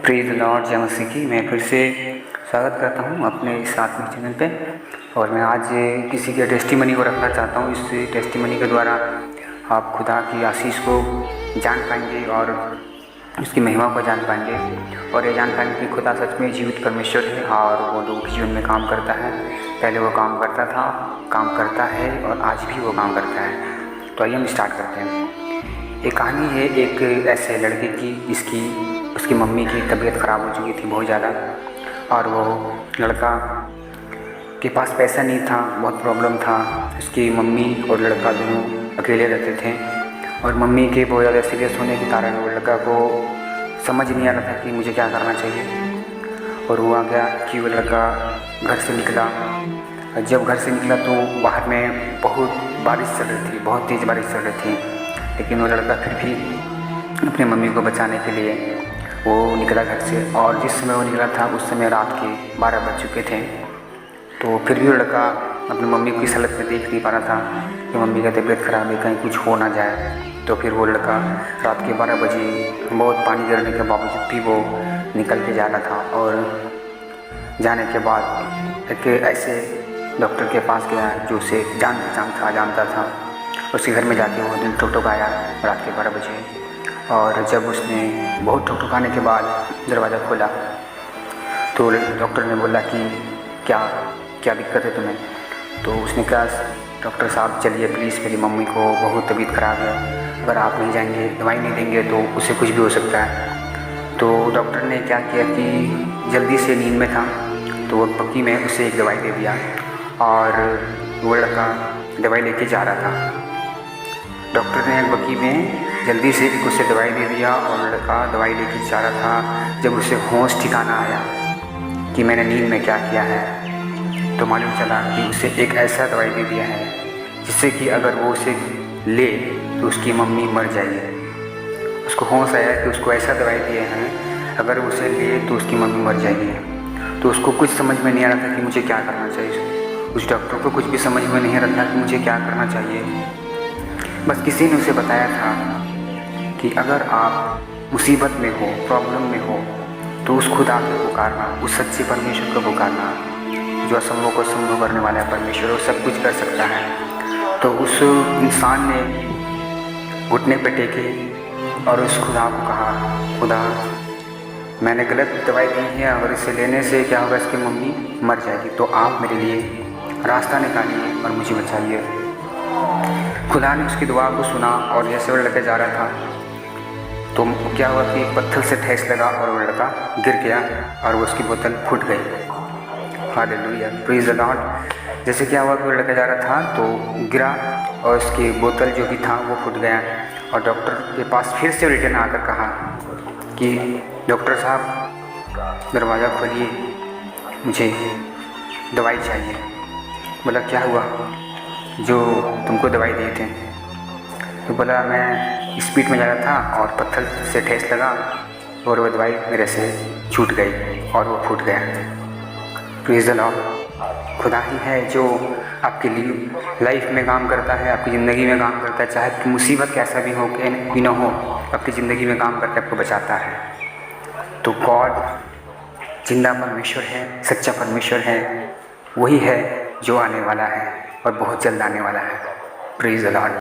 Praise the Lord जय मसीह की। मैं फिर से स्वागत करता हूँ अपने इस आत्मिक चैनल पे। और मैं आज किसी के टेस्टिमनी को रखना चाहता हूँ। इस टेस्टिमनी के द्वारा आप खुदा की आशीष को जान पाएंगे और उसकी महिमा को जान पाएंगे और ये जान पाएंगे कि खुदा सच में जीवित परमेश्वर है और वो लोगों के जीवन में काम करता है। पहले वो काम करता था, काम करता है और आज भी वो काम करता है। तो आइए हम स्टार्ट करते हैं। एक कहानी है एक ऐसे लड़के की जिसकी उसकी मम्मी की तबीयत ख़राब हो चुकी थी बहुत ज़्यादा, और वो लड़का के पास पैसा नहीं था, बहुत प्रॉब्लम था। उसकी मम्मी और लड़का दोनों अकेले रहते थे और मम्मी के बहुत ज़्यादा सीरियस होने के कारण वो लड़का को समझ नहीं आ रहा था कि मुझे क्या करना चाहिए। और हुआ क्या कि वो लड़का घर से निकला। जब घर से निकला तो बाहर में बहुत बारिश चल रही थी, बहुत तेज़ बारिश चल रही थी, लेकिन वो लड़का फिर भी अपनी मम्मी को बचाने के लिए वो निकला घर से। और जिस समय वो निकला था उस समय रात के 12 बज चुके थे। तो फिर भी वो लड़का अपनी मम्मी की हालत में देख नहीं पा रहा था कि मम्मी का तबीयत ख़राब है, कहीं कुछ हो ना जाए। तो फिर वो लड़का रात के 12 बजे बहुत पानी गिरने के बावजूद भी वो निकल के जा रहा था। और जाने के बाद एक ऐसे डॉक्टर के पास गया जो उसे जानता था। उसके घर में जाके वो दिन ठुकठुकाया रात के 12 बजे। और जब उसने बहुत ठुकठुकाने के बाद दरवाज़ा खोला तो डॉक्टर ने बोला कि क्या दिक्कत है तुम्हें। तो उसने कहा डॉक्टर साहब चलिए प्लीज़, मेरी मम्मी को बहुत तबीयत ख़राब है, अगर आप नहीं जाएंगे, दवाई नहीं देंगे तो उसे कुछ भी हो सकता है। तो डॉक्टर ने क्या किया कि जल्दी से नींद में था तो वो पक्की में उसे एक दवाई दे दिया और वो लड़का दवाई लेके जा रहा था। डॉक्टर ने बकी में जल्दी से एक उसे दवाई दे दिया और लड़का दवाई लेके जा रहा था। जब उसे होश ठिकाना आया कि मैंने नींद में क्या किया है, तो मालूम चला कि उसे एक ऐसा दवाई दे दिया है जिससे कि अगर वो उसे ले तो उसकी मम्मी मर जाएगी। उसको होश आया कि उसको ऐसा दवाई दिए हैं अगर उसे ले तो उसकी मम्मी मर जाएगी। तो उसको कुछ समझ में नहीं आ रहा था कि मुझे क्या करना चाहिए। उस डॉक्टर को कुछ भी समझ में नहीं आ रहा था कि मुझे क्या करना चाहिए। बस किसी ने उसे बताया था कि अगर आप मुसीबत में हो, प्रॉब्लम में हो, तो उस खुदा को पुकारना, उस सच्चे परमेश्वर को पुकारना जो असंभव को संभव करने वाला है परमेश्वर, वो सब कुछ कर सकता है। तो उस इंसान ने घुटने पे टेके और उस खुदा को कहा, खुदा मैंने गलत दवाई दी है और इसे लेने से क्या होगा, इसकी मम्मी मर जाएगी, तो आप मेरे लिए रास्ता निकालिए और मुझे बचाइए। खुदा ने उसकी दुआ को सुना और जैसे वो लड़का जा रहा था तो क्या हुआ कि पत्थर से ठेस लगा और वो लड़का गिर गया और वो उसकी बोतल फूट गई। Hallelujah, praise the Lord. जैसे क्या हुआ कि वो लड़का जा रहा था तो गिरा और उसकी बोतल जो भी था वो फूट गया। और डॉक्टर के पास फिर से रिटर्न आकर कहा कि डॉक्टर साहब दरवाज़ा खोलिए, मुझे दवाई चाहिए। बोला क्या हुआ जो तुमको दवाई दिए थे? तो बोला मैं स्पीड में जा रहा था और पत्थर से ठेस लगा और वो दवाई मेरे से छूट गई और वो फूट गया। Praise the Lord. खुदा ही है जो आपके लिए लाइफ में काम करता है, आपकी ज़िंदगी में काम करता है। चाहे मुसीबत कैसा भी हो कि न हो, आपकी ज़िंदगी में काम करके आपको बचाता है। तो गॉड जिंदा परमेश्वर है, सच्चा परमेश्वर है, वही है जो आने वाला है और बहुत जल्द आने वाला है। Praise the Lord.